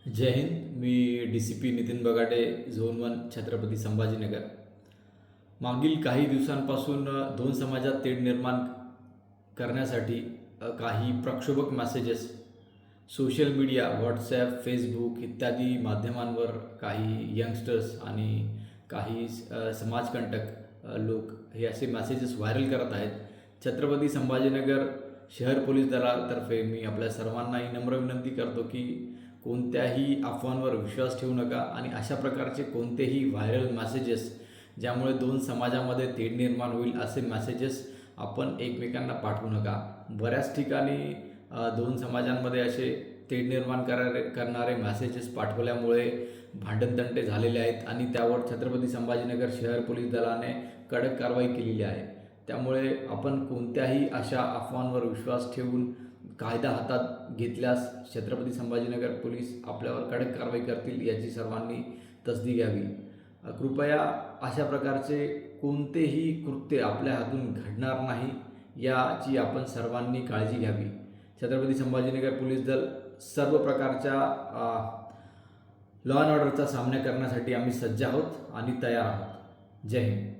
जय हिंद. मी DCP Nitin Bagate, zone 1 Chhatrapati Sambhajinagar. मागील काही दिवसांपासून दोन समाजात तेढ निर्माण करण्यासाठी काही प्रक्षोभक messages social media, WhatsApp, Facebook इत्यादी माध्यमांवर काही यंगस्टर्स आणि काही समाजकंटक लोक हे असे मेसेजेस व्हायरल करत आहेत. छत्रपती संभाजीनगर शहर पोलीस दलातर्फे मी आपल्या सर्वांनाही नम्र विनंती करतो की कोणत्याही अफवांवर विश्वास ठेवू नका आणि अशा प्रकारचे कोणतेही व्हायरल मेसेजेस ज्यामुळे दोन समाजामध्ये तेढ निर्माण होईल असे मेसेजेस आपण एकमेकांना पाठवू नका. बऱ्याच ठिकाणी दोन समाजांमध्ये असे तेढ निर्माण करणारे मेसेजेस पाठवल्यामुळे भांडणतंटे झालेले आहेत आणि त्यावर छत्रपती संभाजीनगर शहर पोलीस दलाने कडक कारवाई केलेली आहे. त्यामुळे आपण कोणत्याही अशा अफवांवर विश्वास ठेवून कायदा हातात घेतल्यास छत्रपती संभाजीनगर पोलीस आपल्यावर कडक कारवाई करतील याची सर्वांनी तसदी घ्यावी. कृपया अशा प्रकारचे कोणतेही कृत्य आपल्या हातून घडणार नाही याची आपण सर्वांनी काळजी घ्यावी. छत्रपती संभाजीनगर पोलीस दल सर्व प्रकारच्या लॉ अँड ऑर्डरचा सामना करण्यासाठी आम्ही सज्ज आहोत आणि तयार आहोत. जय हिंद.